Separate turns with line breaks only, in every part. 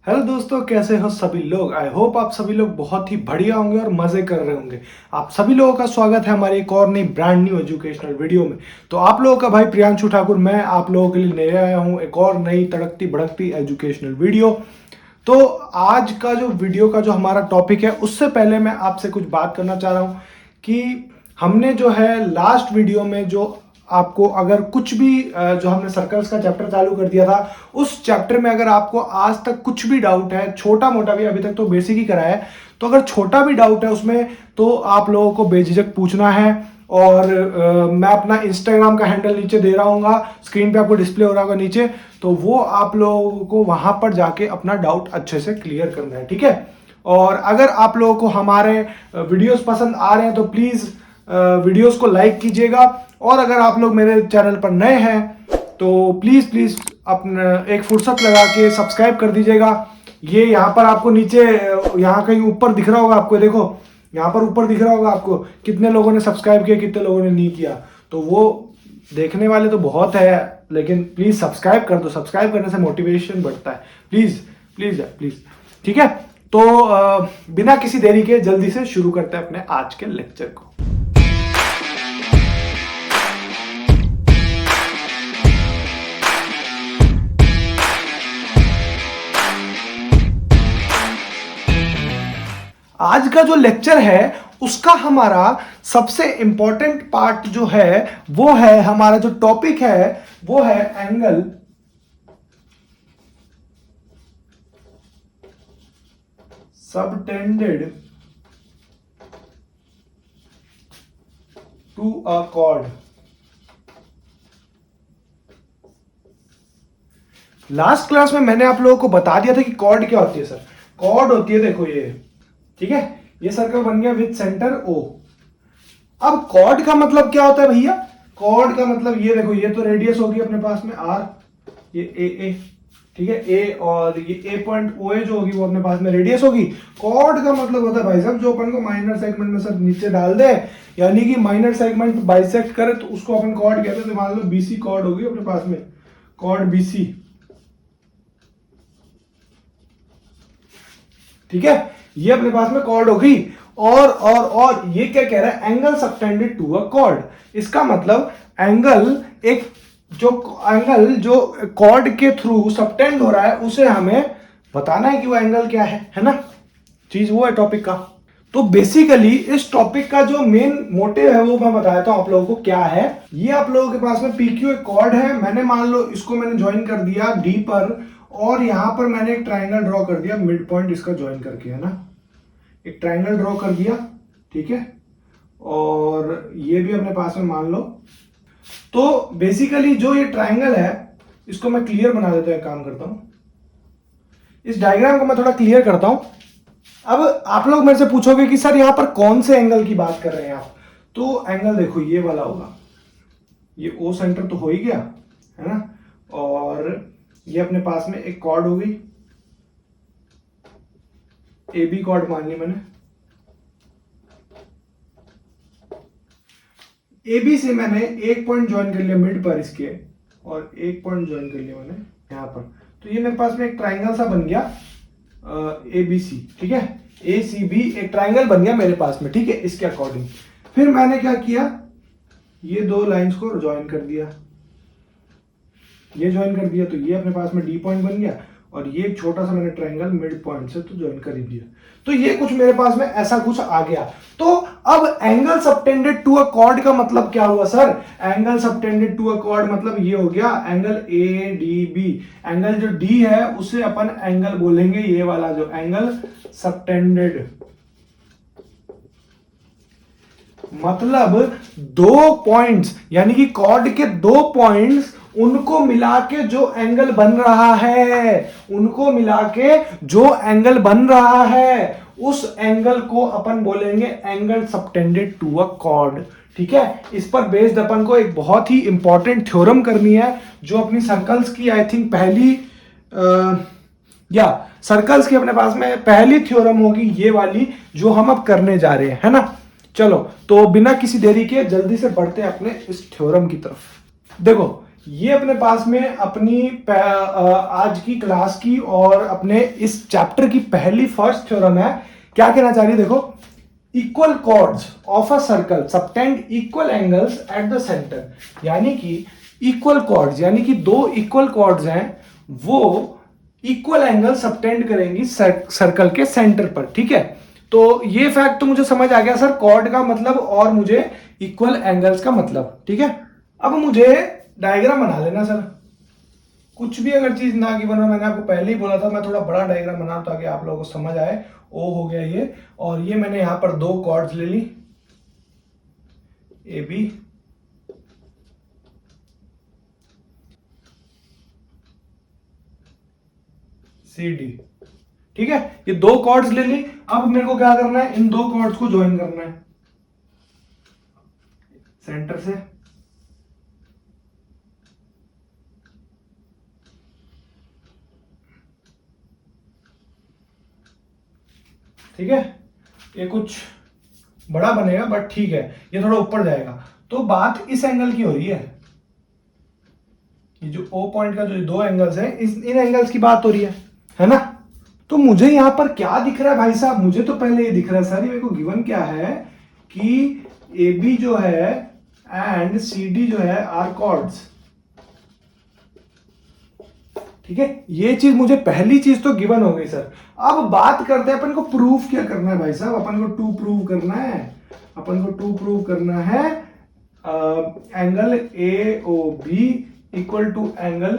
Hello दोस्तों, कैसे हो सभी लोग। आई होप आप सभी लोग बहुत ही बढ़िया होंगे और मजे कर रहे होंगे। आप सभी लोगों का स्वागत है हमारी एक और नई ब्रांड न्यू एजुकेशनल वीडियो में। तो आप लोगों का भाई प्रियांशु ठाकुर मैं आप लोगों के लिए ले आया हूं एक और नई तड़कती भड़कती एजुकेशनल वीडियो। तो आज का जो वीडियो का जो हमारा टॉपिक है, उससे पहले मैं आपसे कुछ बात करना चाह रहा हूं कि हमने जो है लास्ट वीडियो में जो आपको अगर कुछ भी जो हमने सर्कल्स का चैप्टर चालू कर दिया था, उस चैप्टर में अगर आपको आज तक कुछ भी डाउट है, छोटा मोटा भी, अभी तक तो बेसिक ही कराया है, तो अगर छोटा भी डाउट है उसमें तो आप लोगों को बेझिझक पूछना है। और मैं अपना इंस्टाग्राम का हैंडल नीचे दे रहा हूँ, स्क्रीन पे आपको डिस्प्ले हो रहा होगा नीचे, तो वो आप लोगों को वहां पर जाके अपना डाउट अच्छे से क्लियर करना है, ठीक है। और अगर आप लोगों को हमारे वीडियोस पसंद आ रहे हैं तो प्लीज वीडियोस को लाइक कीजिएगा। और अगर आप लोग मेरे चैनल पर नए हैं तो प्लीज प्लीज अपना एक फुर्सत लगा के सब्सक्राइब कर दीजिएगा। ये यहाँ पर आपको नीचे यहाँ कहीं ऊपर दिख रहा होगा, आपको देखो यहाँ पर ऊपर दिख रहा होगा आपको कितने लोगों ने सब्सक्राइब किया, कितने लोगों ने नहीं किया। तो वो देखने वाले तो बहुत है, लेकिन प्लीज सब्सक्राइब कर दो। सब्सक्राइब करने से मोटिवेशन बढ़ता है। प्लीज प्लीज प्लीज, ठीक है। तो बिना किसी देरी के जल्दी से शुरू करते हैं अपने आज के लेक्चर को। आज का जो लेक्चर है उसका हमारा सबसे इंपॉर्टेंट पार्ट जो है वो है, हमारा जो टॉपिक है वो है angle subtended to a chord. Last class में मैंने आप लोगों को बता दिया था कि कॉर्ड क्या होती है सर। कॉर्ड होती है, देखो ये, ठीक है, ये सर्कल बन गया विद सेंटर ओ। अब कॉर्ड का मतलब क्या होता है भैया? कॉर्ड का मतलब ये देखो, ये तो रेडियस होगी अपने पास में आर, ये ए, ठीक है, ए, और ये ए पॉइंट ओ ए जो होगी वो अपने पास में रेडियस होगी। कॉर्ड का मतलब होता है भाई साहब जो अपन को माइनर सेगमेंट में सब नीचे डाल दे, यानी कि माइनर सेगमेंट बाइसेक्ट करे तो उसको अपन कॉर्ड कहते हैं। तो मान लो बीसी कॉर्ड होगी अपने पास में, कॉर्ड बीसी, ठीक है, ये अपने पास में कॉर्ड होगी। और ये क्या कह रहा है? Angle subtended to a chord. इसका मतलब एंगल, एक जो एंगल जो कॉर्ड के थ्रू सबटेंड हो रहा है उसे हमें बताना है कि वो एंगल क्या है ना। चीज वो है टॉपिक का। तो बेसिकली इस टॉपिक का जो मेन मोटिव है वो मैं बताता हूं आप लोगों को क्या है। ये आप लोगों के पास में पीक्यू एक कॉर्ड है, मैंने मान लो इसको मैंने ज्वाइन कर दिया डी पर, और यहां पर मैंने एक ट्राइंगल ड्रॉ कर दिया मिड पॉइंट इसका ज्वाइन करके, है ना। एक ट्राइंगल ड्रॉ कर दिया, ठीक है, और ये भी अपने पास में मान लो। तो बेसिकली जो ये ट्राइंगल है इसको मैं क्लियर बना देता हूं, एक काम करता हूं, इस डायग्राम को मैं थोड़ा क्लियर करता हूं। अब आप लोग मेरे से पूछोगे कि सर यहां पर कौन से एंगल की बात कर रहे हैं आप। तो एंगल देखो ये वाला होगा, ये ओ सेंटर तो हो ही गया, है ना। और ये अपने पास में एक कॉर्ड हो गई, ए बी कॉर्ड मान ली मैंने। ए बी से मैंने एक पॉइंट ज्वाइन कर लिया मिड पर इसके, और एक पॉइंट ज्वाइन कर लिया मैंने यहां पर। तो ये मेरे पास में एक ट्राइंगल सा बन गया ए बी सी, ठीक है, ए सी बी एक ट्राइंगल बन गया मेरे पास में, ठीक है, इसके अकॉर्डिंग। फिर मैंने क्या किया, ये दो लाइंस को ज्वाइन कर दिया, ये ज्वाइन कर दिया, तो ये अपने पास में डी पॉइंट बन गया, और ये एक छोटा सा मैंने ट्राइंगल मिड पॉइंट से तो ज्वाइन कर ही दिया। तो ये कुछ मेरे पास में ऐसा कुछ आ गया। तो अब angle subtended to a chord का मतलब क्या हुआ sir? Angle subtended to a chord मतलब ये हो गया angle a d b. Angle जो डी है उसे अपन एंगल बोलेंगे, ये वाला जो एंगल सबटेंडेड, मतलब दो पॉइंट्स, यानी कि कॉर्ड के दो पॉइंट्स, उनको मिला के जो एंगल बन रहा है, उनको मिला के जो एंगल बन रहा है, उस एंगल को अपन बोलेंगे angle subtended to a chord, ठीक है। इस पर बेस्ड अपन को एक बहुत ही इंपॉर्टेंट थ्योरम करनी है, जो अपनी सर्कल्स की आई थिंक पहली या सर्कल्स की अपने पास में पहली थ्योरम होगी, ये वाली जो हम अब करने जा रहे हैं, है ना। चलो तो बिना किसी देरी के जल्दी से बढ़ते हैं अपने इस थ्योरम की तरफ। देखो ये अपने पास में अपनी आज की क्लास की और अपने इस चैप्टर की पहली फर्स्ट थ्योरम है। क्या कहना चाह रही है देखो, equal chords of a circle subtend equal angles at the centre. यानी कि इक्वल कॉर्ड्स यानी कि दो इक्वल कॉर्ड्स हैं, वो इक्वल एंगल सबटेंड करेंगी सर्कल के सेंटर पर। ठीक है, तो ये फैक्ट तो मुझे समझ आ गया सर, कॉर्ड का मतलब और मुझे इक्वल एंगल्स का मतलब। ठीक है, अब मुझे डायग्राम बना लेना सर। कुछ भी अगर चीज ना की बना, मैंने आपको पहले ही बोला था मैं थोड़ा बड़ा डायग्राम बनाऊं ताकि आप लोगों को समझ आए। ओ हो गया ये, और ये मैंने यहां पर दो कॉर्ड्स ले ली, ए बी, सी डी। ठीक है, ये दो कॉर्ड्स ले ली। अब मेरे को क्या करना है, इन दो कॉर्ड्स को ज्वाइन करना है सेंटर से। ठीक है, ये कुछ बड़ा बनेगा बट ठीक है, ये थोड़ा ऊपर जाएगा। तो बात इस एंगल की हो रही है, ये जो ओ पॉइंट का जो दो एंगल्स हैं, इन एंगल्स की बात हो रही है ना। तो मुझे यहां पर क्या दिख रहा है भाई साहब, मुझे तो पहले ये दिख रहा है सर, ये मेरे को गिवन क्या है कि ए बी जो है एंड सी डी जो है आर कॉर्ड्स। ठीक है, ये चीज मुझे पहली चीज तो गिवन हो गई सर। अब बात करते हैं अपन को प्रूफ क्या करना है भाई साहब, अपन को टू प्रूव करना है, अपन को टू प्रूव करना है angle a o b equal to angle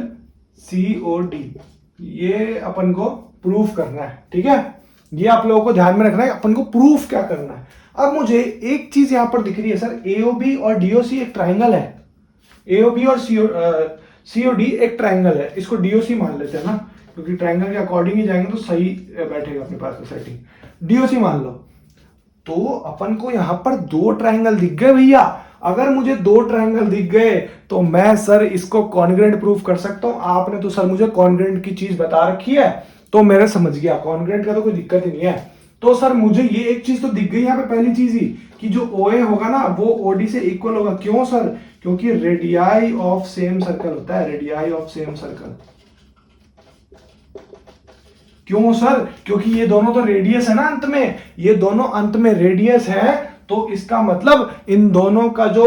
c o d. ये अपन को प्रूफ करना है। ठीक है, ये आप लोगों को ध्यान में रखना है, अपन को प्रूफ क्या करना है। अब मुझे एक चीज यहां पर दिख रही है सर, एओबी और डीओसी एक ट्राइंगल है, एओबी और सीओडी एक ट्राइंगल है, इसको डीओसी मान लेते हैं ना, क्योंकि ट्राइंगल के अकॉर्डिंग ही जाएंगे तो सही बैठेगा अपने पास में सेटिंग। डीओसी मान लो, तो अपन को यहां पर दो ट्राइंगल दिख गए भैया। अगर मुझे दो ट्राइंगल दिख गए तो मैं सर इसको कॉन्ग्रेंट प्रूफ कर सकता हूं। आपने तो सर मुझे कॉन्ग्रेंट की चीज बता रखी है, तो मेरे समझ गया, कॉन्ग्रेंट का तो कोई दिक्कत ही नहीं है। तो सर मुझे ये एक चीज तो दिख गई यहाँ पे, पहली चीज ही कि जो OA होगा ना वो OD से इक्वल होगा। क्यों सर, क्योंकि रेडियाई ऑफ सेम सर्कल होता है, रेडियाई ऑफ सेम सर्कल। क्यों सर, क्योंकि ये दोनों तो रेडियस है ना अंत में, ये दोनों अंत में रेडियस है, तो इसका मतलब इन दोनों का जो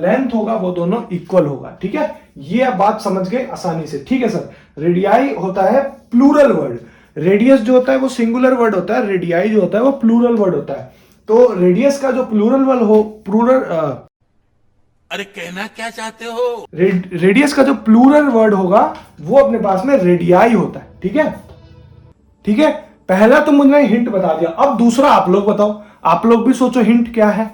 लेंथ होगा वो दोनों इक्वल होगा। ठीक है, ये आप बात समझ गए आसानी से। ठीक है सर, रेडियाई होता है प्लूरल वर्ड, रेडियस जो होता है वो सिंगुलर वर्ड होता है, रेडियाई जो होता है वो प्लूरल वर्ड होता है। तो रेडियस का जो प्लूरल वर्ड हो, प्लूरल
अरे कहना क्या चाहते हो?
रेडियस का जो प्लूरल वर्ड होगा वो अपने पास में रेडियाई होता है। ठीक है, ठीक है, पहला तो मुझे हिंट बता दिया, अब दूसरा आप लोग बताओ, आप लोग भी सोचो हिंट क्या है।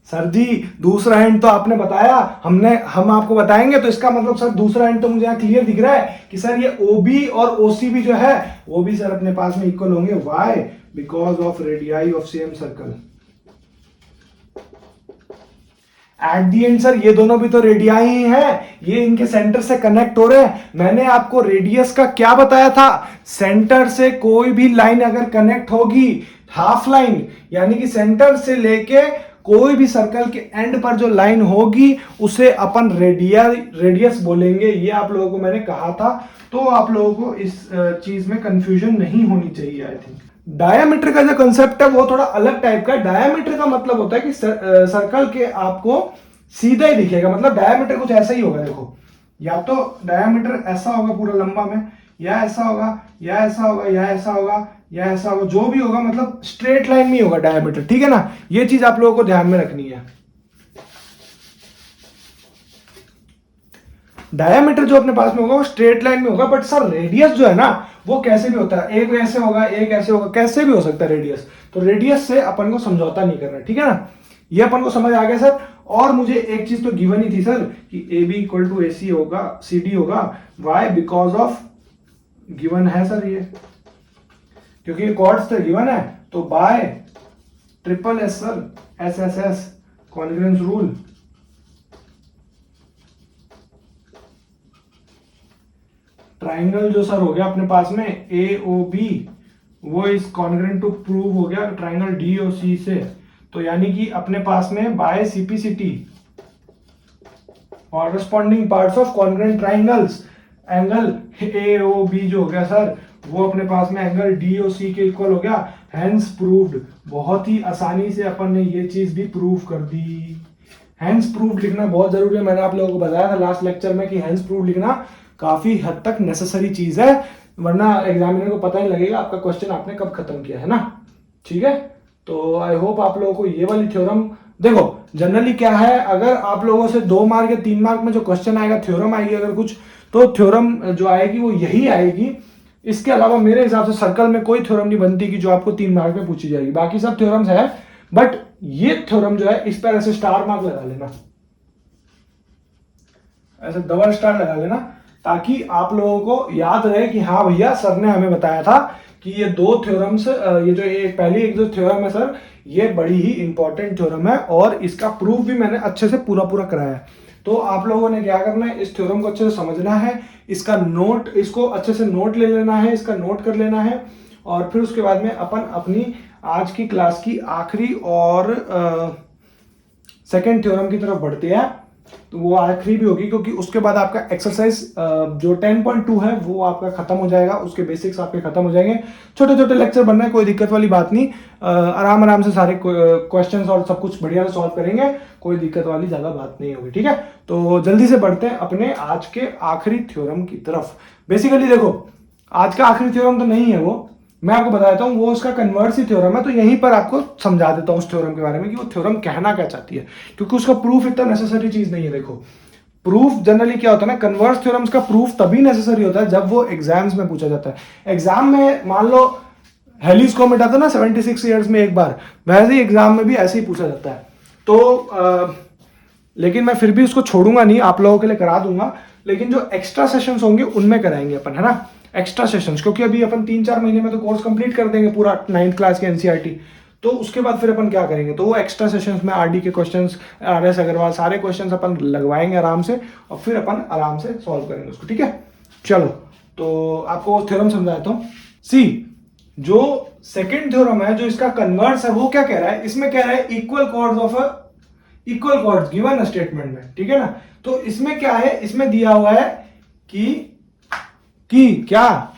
सर जी दूसरा हिंट तो आपने बताया, हम आपको बताएंगे, तो इसका मतलब सर दूसरा हिंट तो मुझे यहाँ क्लियर दिख रहा है कि सर ये OB और OC भी जो है वो भी सर अपने पास में इक्वल होंगे। Why? Because of radii of same circle. At the and sir ये दोनों भी तो रेडियाई ही हैं, ये इनके सेंटर से कनेक्ट हो रहे हैं। मैंने आपको रेडियस का क्या बताया था, सेंटर से कोई भी लाइन अगर कनेक्ट होगी, हाफ लाइन यानी कि सेंटर से लेके कोई भी सर्कल के एंड पर जो लाइन होगी उसे अपन रेडियस बोलेंगे। ये आप लोगों को मैंने कहा था, तो आप लोगों को इस चीज में कंफ्यूजन नहीं होनी चाहिए। आई थिंक डायामीटर का जो कंसेप्ट है वो थोड़ा अलग टाइप का। डायामीटर का मतलब होता है कि सर्कल के आपको सीधा ही दिखेगा, मतलब डायामीटर कुछ ऐसा ही होगा। देखो, या तो डायामीटर ऐसा होगा पूरा लंबा में, या ऐसा होगा, या ऐसा होगा, या ऐसा होगा, या ऐसा होगा, जो भी होगा मतलब स्ट्रेट लाइन में ही होगा डायामीटर। ठीक है ना, ये चीज आप लोगों को ध्यान में रखनी है। डायामीटर जो अपने पास में होगा वो स्ट्रेट लाइन में होगा, बट सर रेडियस जो है ना वो कैसे भी होता है, एक ऐसे होगा, एक ऐसे होगा, कैसे भी हो सकता है रेडियस। तो रेडियस से अपन को समझौता नहीं करना। ठीक है ना, ये अपन को समझ आ गया सर। और मुझे एक चीज तो गिवन ही थी सर कि AB इक्वल टू AC होगा, CD होगा। वाई? बिकॉज ऑफ गिवन है सर ये, क्योंकि ये कॉर्ड्स तो गिवन है, तो bye triple S sir, SSS congruence rule. Triangle जो सर हो गया अपने पास में AOB, वो इस कॉन्ग्रुएंट टू प्रूव हो गया ट्राइंगल DOC से। तो यानी कि अपने पास में by CPCT corresponding parts of congruent triangles, angle a o b जो हो गया सर वो अपने पास में एंगल डी ओ सी के इक्वल हो गया, हैंस प्रूव्ड। बहुत ही आसानी से अपन ने ये चीज भी प्रूव कर दी। हैंस प्रूव्ड लिखना बहुत जरूरी है, मैंने आप लोगों को बताया था लास्ट लेक्चर में कि हैंस प्रूव्ड लिखना काफी हद तक नेसेसरी चीज है, वरना एग्जामिनर को पता नहीं लगेगा आपका क्वेश्चन आपने कब खत्म किया है ना। ठीक है, तो आई होप आप लोगों को ये वाली थ्योरम, देखो जनरली क्या है, अगर आप लोगों से 2 मार्क या 3 मार्क में जो क्वेश्चन आएगा थ्योरम आएगी अगर कुछ, तो थ्योरम जो आएगी वो यही आएगी। इसके अलावा मेरे हिसाब से सर्कल में कोई थ्योरम नहीं बनती कि जो आपको 3 मार्क में पूछी जाएगी, बाकी सब थ्योरम्स है, बट ये थ्योरम जो है इस पर ऐसे स्टार मार्क लगा लेना, ऐसे डबल स्टार लगा लेना, ताकि आप लोगों को याद रहे कि हाँ भैया सर ने हमें बताया था कि ये 2 थ्योरम्स, ये जो एक पहली एक जो थ्योरम है सर ये बड़ी ही इंपॉर्टेंट थ्योरम है और इसका प्रूफ भी मैंने अच्छे से पूरा कराया है। तो आप लोगों ने क्या करना है, इस थ्योरम को अच्छे से समझना है, इसका नोट, इसको अच्छे से नोट ले लेना है, इसका नोट कर लेना है, और फिर उसके बाद में अपन अपनी आज की क्लास की आखिरी और सेकेंड थ्योरम की तरफ बढ़ते हैं। तो वो आखिरी भी होगी क्योंकि उसके बाद आपका एक्सरसाइज जो 10.2 है वो आपका खत्म हो जाएगा, उसके बेसिक्स आपके खत्म हो जाएंगे। छोटे छोटे लेक्चर बनना है, कोई दिक्कत वाली बात नहीं, आराम से सारे क्वेश्चंस और सब कुछ बढ़िया से सॉल्व करेंगे, कोई दिक्कत वाली ज्यादा बात नहीं होगी। ठीक है, तो जल्दी से बढ़ते हैं अपने आज के आखिरी थ्योरम की तरफ। बेसिकली देखो आज का आखिरी थ्योरम तो नहीं है वो, मैं आपको बता देता हूँ, वो उसका कन्वर्स ही थ्योरम है। तो यहीं पर आपको समझा देता हूँ उस थ्योरम के बारे में कि वो थ्योरम कहना क्या चाहती है, क्योंकि उसका प्रूफ इतना नेसेसरी चीज नहीं है। देखो प्रूफ जनरली क्या होता है ना, कन्वर्स थ्योरम्स का प्रूफ तभी नेसेसरी होता है जब वो एग्जाम्स में पूछा जाता है। एग्जाम में मान लो हेलिस कॉमेट आता है ना 76 ईयर्स में एक बार, वैसे ही एग्जाम में भी ऐसे ही पूछा जाता है। तो लेकिन मैं फिर भी उसको छोड़ूंगा नहीं, आप लोगों के लिए करा दूंगा, लेकिन जो एक्स्ट्रा सेशंस होंगे उनमें कराएंगे अपन, है ना, एक्स्ट्रा सेशंस, क्योंकि अभी अपन 3-4 महीने में तो कोर्स कंप्लीट कर देंगे पूरा 9th क्लास के एनसीईआरटी। तो उसके बाद फिर अपन क्या करेंगे, तो वो एक्स्ट्रा सेशंस में आरडी के क्वेश्चंस, आरएस अग्रवाल सारे क्वेश्चंस अपन लगवाएंगे आराम से, और फिर अपन आराम से सॉल्व करेंगे उसको। ठीक है, चलो तो आपको थ्योरम समझाता हूँ। सी जो सेकेंड थ्योरम है, जो इसका कन्वर्स है, वो क्या कह रहा है, इसमें कह रहा है equal chords of equal chords given statement में। ठीक है ना, तो इसमें क्या है, इसमें दिया हुआ है कि क्या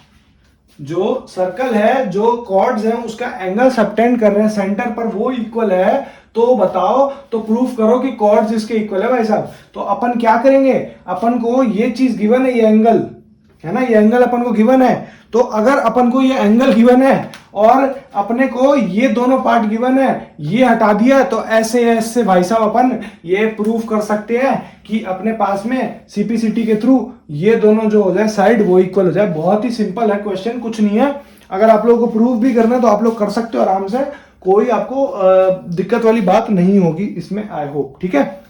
जो सर्कल है, जो कॉर्ड्स हैं उसका एंगल सबटेंड कर रहे हैं सेंटर पर, वो इक्वल है, तो बताओ, तो प्रूफ करो कि कॉर्ड्स इसके इक्वल है भाई साहब। तो अपन क्या करेंगे, अपन को ये चीज गिवन है, ये एंगल है ना, ये एंगल अपन को गिवन है, तो अगर अपन को ये एंगल गिवन है और अपने को ये दोनों पार्ट गिवन है, ये हटा दिया, तो ऐसे भाई साहब अपन ये प्रूफ कर सकते हैं कि अपने पास में सीपीसीटी के थ्रू ये दोनों जो हो जाए साइड वो इक्वल हो जाए। बहुत ही सिंपल है क्वेश्चन, कुछ नहीं है। अगर आप लोगों को प्रूफ भी करना है तो आप लोग कर सकते हो आराम से, कोई आपको दिक्कत वाली बात नहीं होगी इसमें, आई होप। ठीक है,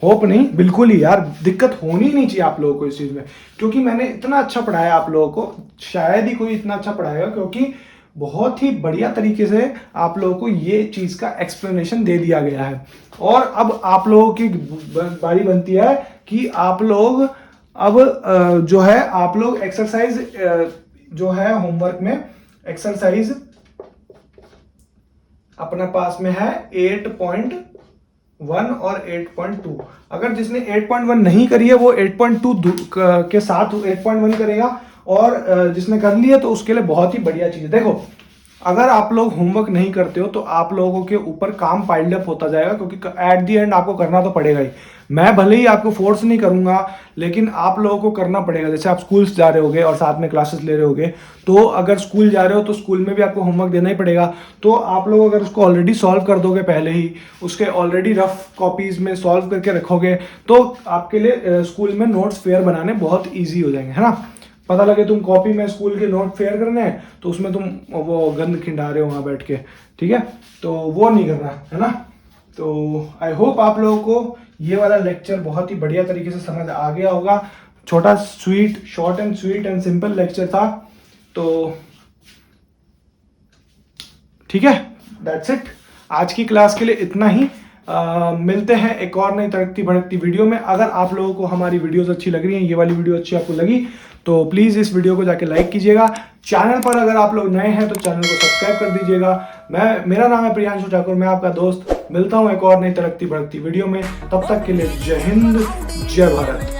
होप नहीं, बिल्कुल ही यार, दिक्कत होनी नहीं चाहिए आप लोगों को इस चीज में, क्योंकि मैंने इतना अच्छा पढ़ाया आप लोगों को, शायद ही कोई इतना अच्छा पढ़ाएगा, क्योंकि बहुत ही बढ़िया तरीके से आप लोगों को ये चीज का एक्सप्लेनेशन दे दिया गया है। और अब आप लोगों की बारी बनती है कि आप लोग अब जो है आप लोग एक्सरसाइज जो है होमवर्क में एक्सरसाइज अपने पास में है 8.1 और 8.2। अगर जिसने 8.1 नहीं करी है वो 8.2 के साथ 8.1 करेगा, और जिसने कर लिया तो उसके लिए बहुत ही बढ़िया चीज है। देखो अगर आप लोग होमवर्क नहीं करते हो तो आप लोगों के ऊपर काम पाइल्ड अप होता जाएगा, क्योंकि एट दी एंड आपको करना तो पड़ेगा ही। मैं भले ही आपको फोर्स नहीं करूंगा, लेकिन आप लोगों को करना पड़ेगा। जैसे आप स्कूल्स जा रहे होगे और साथ में क्लासेस ले रहे होगे, तो अगर स्कूल जा रहे हो तो स्कूल में भी आपको होमवर्क देना ही पड़ेगा। तो आप लोग अगर उसको ऑलरेडी सॉल्व कर दोगे पहले ही, उसके ऑलरेडी रफ कॉपीज में सॉल्व करके रखोगे, तो आपके लिए स्कूल में नोट्स फेयर बनाने बहुत ईजी हो जाएंगे, है ना। पता लगे तुम कॉपी में स्कूल के नोट फेयर करने हैं तो उसमें तुम वो गंद खिंडा रहे हो वहां बैठ के, ठीक है, तो वो नहीं करना है ना। तो आई होप आप लोगों को ये वाला लेक्चर बहुत ही बढ़िया तरीके से समझ आ गया होगा। छोटा sweet, short and sweet and simple lecture था, तो ठीक है, दैट्स इट। आज की क्लास के लिए इतना ही। मिलते हैं एक और नई तड़कती भड़कती वीडियो में। अगर आप लोगों को हमारी वीडियोस अच्छी लग रही हैं, ये वाली वीडियो अच्छी आपको लगी, तो प्लीज़ इस वीडियो को जाके लाइक कीजिएगा। चैनल पर अगर आप लोग नए हैं तो चैनल को सब्सक्राइब कर दीजिएगा। मेरा नाम है प्रियांशु ठाकुर, मैं आपका दोस्त। मिलता हूँ एक और नई तड़कती भड़कती वीडियो में, तब तक के लिए जय हिंद, जय भारत।